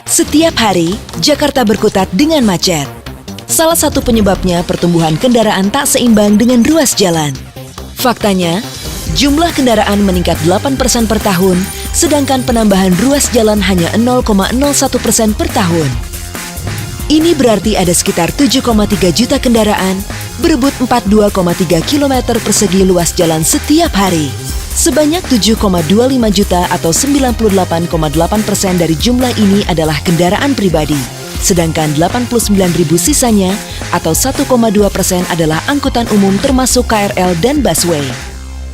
Setiap hari, Jakarta berkutat dengan macet. Salah satu penyebabnya pertumbuhan kendaraan tak seimbang dengan ruas jalan. Faktanya, jumlah kendaraan meningkat 8% per tahun, sedangkan penambahan ruas jalan hanya 0,01% per tahun. Ini berarti ada sekitar 7,3 juta kendaraan berebut 42,3 km persegi luas jalan setiap hari. Sebanyak 7,25 juta atau 98,8% dari jumlah ini adalah kendaraan pribadi. Sedangkan 89.000 sisanya atau 1,2% adalah angkutan umum termasuk KRL dan busway.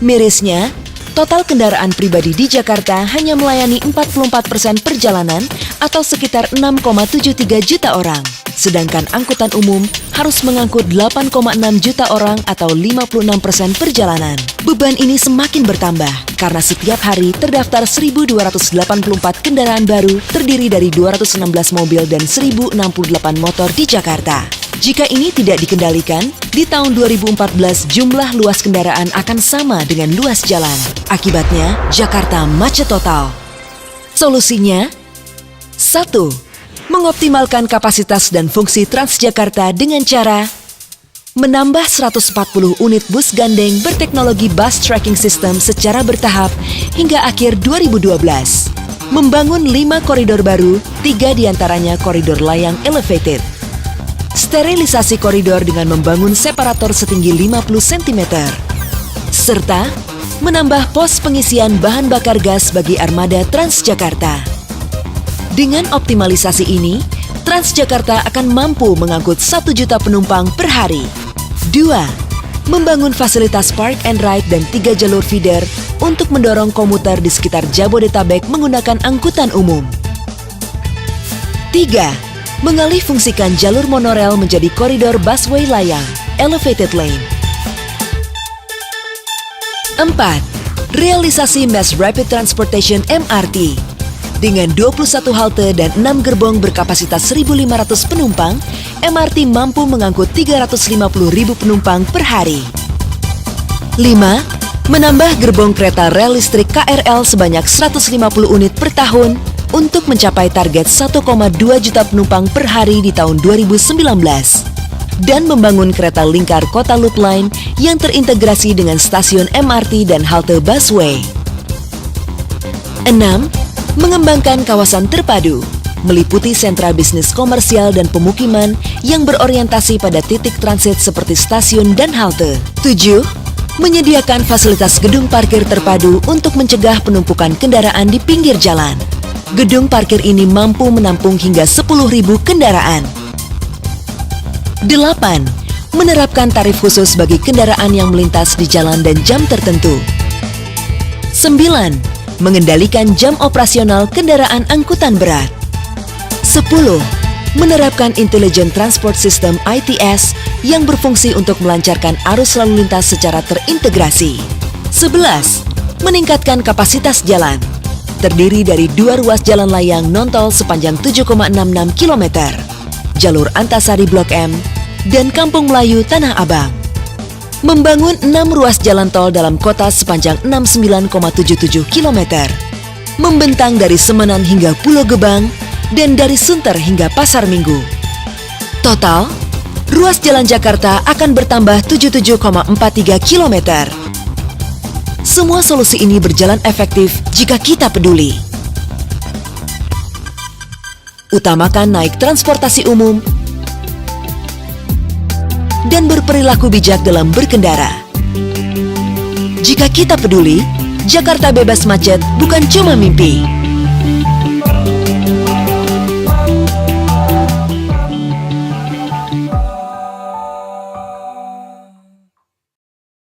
Mirisnya, total kendaraan pribadi di Jakarta hanya melayani 44% perjalanan atau sekitar 6,73 juta orang. Sedangkan angkutan umum harus mengangkut 8,6 juta orang atau 56% perjalanan. Beban ini semakin bertambah karena setiap hari terdaftar 1.284 kendaraan baru terdiri dari 216 mobil dan 1.068 motor di Jakarta. Jika ini tidak dikendalikan, di tahun 2014 jumlah luas kendaraan akan sama dengan luas jalan. Akibatnya, Jakarta macet total. Solusinya? 1. Mengoptimalkan kapasitas dan fungsi Transjakarta dengan cara menambah 140 unit bus gandeng berteknologi bus tracking system secara bertahap hingga akhir 2012. Membangun 5 koridor baru, 3 diantaranya koridor layang elevated. Sterilisasi koridor dengan membangun separator setinggi 50 cm. Serta menambah pos pengisian bahan bakar gas bagi armada Transjakarta. Dengan optimalisasi ini, Transjakarta akan mampu mengangkut 1 juta penumpang per hari. 2. Membangun fasilitas park and ride dan 3 jalur feeder untuk mendorong komuter di sekitar Jabodetabek menggunakan angkutan umum. 3. Mengalih fungsikan jalur monorel menjadi koridor busway layang, elevated lane. 4. Realisasi Mass Rapid Transportation MRT. Dengan 21 halte dan 6 gerbong berkapasitas 1.500 penumpang, MRT mampu mengangkut 350.000 penumpang per hari. 5. Menambah gerbong kereta rel listrik KRL sebanyak 150 unit per tahun untuk mencapai target 1,2 juta penumpang per hari di tahun 2019. Dan membangun kereta lingkar kota Loop Line yang terintegrasi dengan stasiun MRT dan halte busway. 6. Mengembangkan kawasan terpadu, meliputi sentra bisnis komersial dan pemukiman yang berorientasi pada titik transit seperti stasiun dan halte. 7. Menyediakan fasilitas gedung parkir terpadu untuk mencegah penumpukan kendaraan di pinggir jalan. Gedung parkir ini mampu menampung hingga 10.000 kendaraan. 8. Menerapkan tarif khusus bagi kendaraan yang melintas di jalan dan jam tertentu. 9. Mengendalikan jam operasional kendaraan angkutan berat. 10. Menerapkan Intelligent Transport System ITS yang berfungsi untuk melancarkan arus lalu lintas secara terintegrasi. 11. Meningkatkan kapasitas jalan. Terdiri dari 2 ruas jalan layang non-tol sepanjang 7,66 km, jalur Antasari Blok M, dan Kampung Melayu Tanah Abang. Membangun 6 ruas jalan tol dalam kota sepanjang 69,77 km. Membentang dari Semenan hingga Pulau Gebang dan dari Sunter hingga Pasar Minggu. Total, ruas jalan Jakarta akan bertambah 77,43 km. Semua solusi ini berjalan efektif jika kita peduli. Utamakan naik transportasi umum dan berperilaku bijak dalam berkendara. Jika kita peduli, Jakarta bebas macet bukan cuma mimpi.